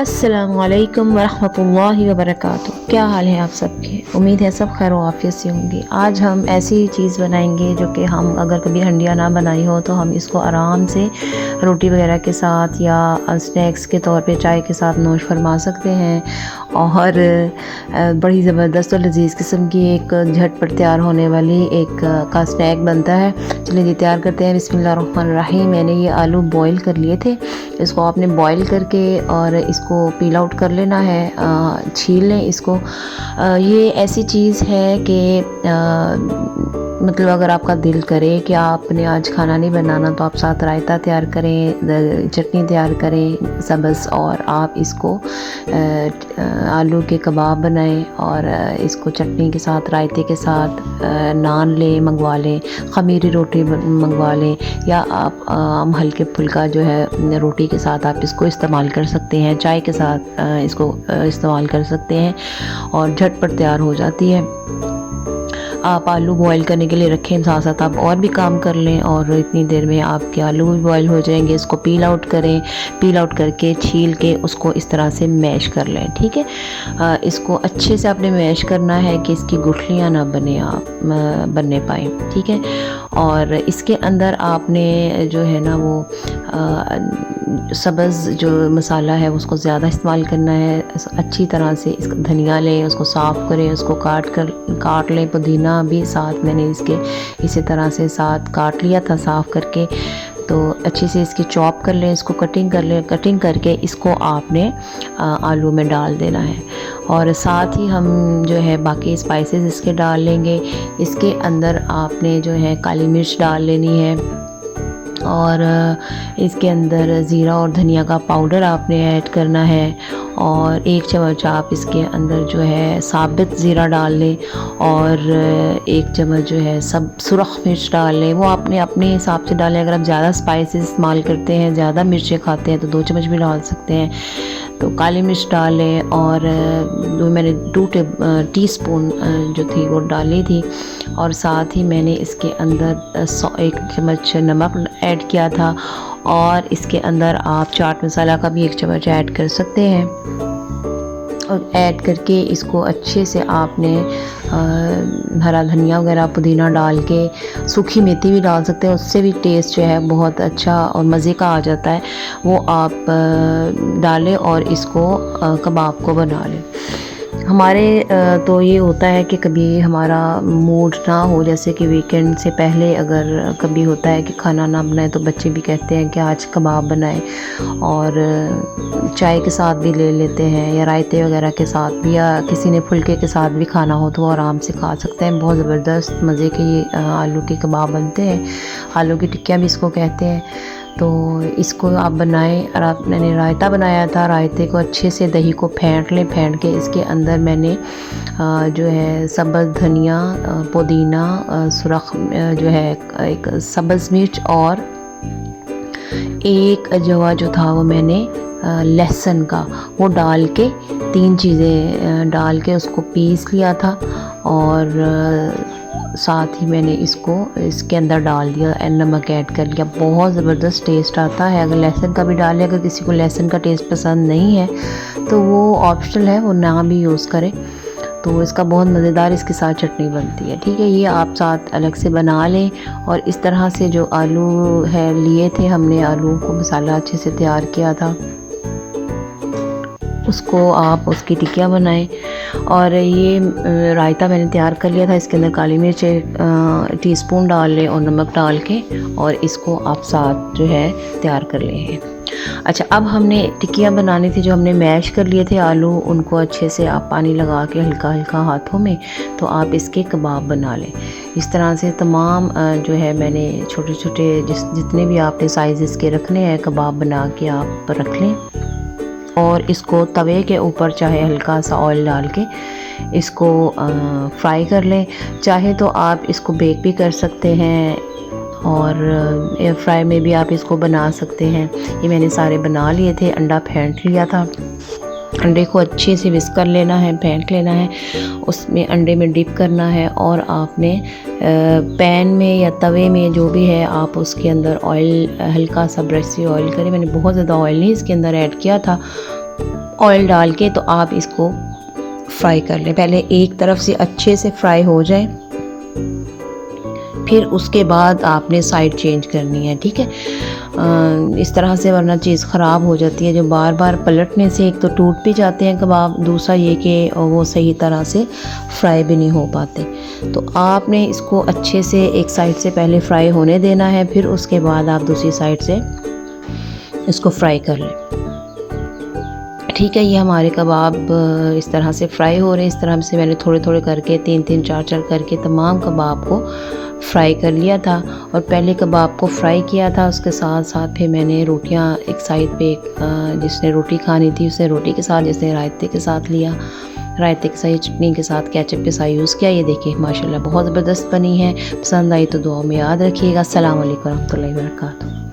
अस्सलामुअलैकुम वरहमतुल्लाहि वबरकातुहू। क्या हाल है आप सबके? उम्मीद है सब खैर आफियत से होंगे। आज हम ऐसी चीज़ बनाएंगे जो कि हम अगर कभी हंडिया ना बनाई हो तो हम इसको आराम से रोटी वगैरह के साथ या स्नैक्स के तौर पे चाय के साथ नोश फरमा सकते हैं। और बड़ी ज़बरदस्त और लजीज़ किस्म की एक झटपट तैयार होने वाली एक का स्नैक बनता है। चलिए जी तैयार करते हैं। बिस्मिल्लाहिर्रहमानिर्रहीम। मैंने ये आलू बॉईल कर लिए थे। इसको आपने बॉईल करके और इसको पील आउट कर लेना है, छील लें इसको। ये ऐसी चीज़ है कि मतलब अगर आपका दिल करे कि आपने आज खाना नहीं बनाना तो आप साथ रायता तैयार करें, चटनी तैयार करें सब्ज़, और आप इसको आलू के कबाब बनाएं और इसको चटनी के साथ रायते के साथ नान लें, मंगवा लें, ख़मीरी रोटी मंगवा लें, या आप हल्के फुल्का जो है रोटी के साथ आप इसको इस्तेमाल कर सकते हैं, चाय के साथ इसको इस्तेमाल कर सकते हैं और झटपट तैयार हो जाती है। आप आलू बॉईल करने के लिए रखें, साथ साथ आप और भी काम कर लें और इतनी देर में आपके आलू भी बॉईल हो जाएंगे। इसको पील आउट करें, पील आउट करके छील के उसको इस तरह से मैश कर लें, ठीक है। इसको अच्छे से आपने मैश करना है कि इसकी गुठलियाँ ना बनने पाएँ, ठीक है। और इसके अंदर आपने जो है ना वो सब्ज़ जो मसाला है उसको ज़्यादा इस्तेमाल करना है। अच्छी तरह से इसका धनिया लें, उसको साफ़ करें, उसको काट लें। पुदीना भी साथ मैंने इसके इसी तरह से साथ काट लिया था साफ़ करके। तो अच्छे से इसकी चॉप कर लें, इसको कटिंग कर लें। कटिंग करके इसको आपने आलू में डाल देना है और साथ ही हम जो है बाकी स्पाइसेस इसके डाल लेंगे। इसके अंदर आपने जो है काली मिर्च डाल लेनी है और इसके अंदर ज़ीरा और धनिया का पाउडर आपने ऐड करना है और 1 चम्मच आप इसके अंदर जो है साबित ज़ीरा डाल लें और 1 चम्मच जो है सब सुरख मिर्च डाल लें। वो आपने अपने हिसाब से डालें। अगर आप ज़्यादा स्पाइसेस इस्तेमाल करते हैं, ज़्यादा मिर्चें खाते हैं तो 2 चम्मच भी डाल सकते हैं। तो काली मिर्च डालें और जो मैंने 2 टीस्पून जो थी वो डाली थी और साथ ही मैंने इसके अंदर 1 चम्मच नमक ऐड किया था और इसके अंदर आप चाट मसाला का भी 1 चम्मच ऐड कर सकते हैं। और ऐड करके इसको अच्छे से आपने हरा धनिया वगैरह पुदीना डाल के, सूखी मेथी भी डाल सकते हैं, उससे भी टेस्ट जो है बहुत अच्छा और मज़े का आ जाता है। वो आप डालें और इसको कबाब को बना लें। हमारे तो ये होता है कि कभी हमारा मूड ना हो, जैसे कि वीकेंड से पहले अगर कभी होता है कि खाना ना बनाए तो बच्चे भी कहते हैं कि आज कबाब बनाएं और चाय के साथ भी ले लेते हैं या रायते वगैरह के साथ भी, या किसी ने फुल्के के साथ भी खाना हो तो वो आराम से खा सकते हैं। बहुत ज़बरदस्त मज़े के ये आलू के कबाब बनते हैं। आलू की टिक्कियाँ भी इसको कहते हैं। तो इसको आप बनाएं। और मैंने रायता बनाया था, रायते को अच्छे से दही को फेंट लें। फेंट के इसके अंदर मैंने जो है सब्ज़ धनिया, पुदीना, सुरख जो है एक सब्ज़ मिर्च और एक अजवा जो था वो मैंने लहसुन का वो डाल के 3 चीज़ें डाल के उसको पीस लिया था और साथ ही मैंने इसको इसके अंदर डाल दिया, नमक ऐड कर लिया। बहुत ज़बरदस्त टेस्ट आता है। अगर लहसुन का भी डालें, अगर किसी को लहसुन का टेस्ट पसंद नहीं है तो वो ऑप्शनल है, वो ना भी यूज़ करें। तो इसका बहुत मज़ेदार इसके साथ चटनी बनती है, ठीक है। ये आप साथ अलग से बना लें और इस तरह से जो आलू है लिए थे हमने, आलू को मसाला अच्छे से तैयार किया था, उसको आप उसकी टिक्कियाँ बनाएं। और ये रायता मैंने तैयार कर लिया था। इसके अंदर काली मिर्च 1 टीस्पून डाल लें और नमक डाल के और इसको आप साथ जो है तैयार कर लें। अच्छा, अब हमने टिक्कियाँ बनानी थी। जो हमने मैश कर लिए थे आलू, उनको अच्छे से आप पानी लगा के हल्का हल्का हाथों में, तो आप इसके कबाब बना लें। इस तरह से तमाम जो है मैंने छोटे छोटे जितने भी आपने साइज़ के रखने हैं कबाब बना के आप रख लें और इसको तवे के ऊपर चाहे हल्का सा ऑयल डाल के इसको फ्राई कर लें। चाहे तो आप इसको बेक भी कर सकते हैं और एयर फ्राई में भी आप इसको बना सकते हैं। ये मैंने सारे बना लिए थे। अंडा फेंट लिया था। अंडे को अच्छे से विस्क कर लेना है, फेंट लेना है, उसमें अंडे में डिप करना है और आपने पैन में या तवे में जो भी है आप उसके अंदर ऑयल हल्का सा ब्रश से ऑयल करें। मैंने बहुत ज़्यादा ऑयल नहीं इसके अंदर ऐड किया था ऑयल डाल के तो आप इसको फ्राई कर लें। पहले एक तरफ से अच्छे से फ्राई हो जाए, फिर उसके बाद आपने साइड चेंज करनी है, ठीक है। इस तरह से, वरना चीज़ ख़राब हो जाती है। जो बार बार पलटने से एक तो टूट भी जाते हैं कबाब, दूसरा ये कि वो सही तरह से फ्राई भी नहीं हो पाते। तो आपने इसको अच्छे से एक साइड से पहले फ्राई होने देना है, फिर उसके बाद आप दूसरी साइड से इसको फ्राई कर लें, ठीक है। ये हमारे कबाब इस तरह से फ्राई हो रहे हैं। इस तरह से मैंने थोड़े थोड़े करके 3-3 4-4 करके तमाम कबाब को फ्राई कर लिया था। और पहले कबाब को फ्राई किया था, उसके साथ साथ फिर मैंने रोटियां एक साइड पे, जिसने रोटी खानी थी उसने रोटी के साथ, जिसने रायते के साथ लिया, रायते के साथ चटनी के साथ केचप के साथ यूज़ किया। ये देखिए माशाल्लाह बहुत ज़बरदस्त बनी है। पसंद आई तो दुआ में याद रखिएगा। अस्सलाम वालेकुम रहमतुल्लाहि व बरकातहू।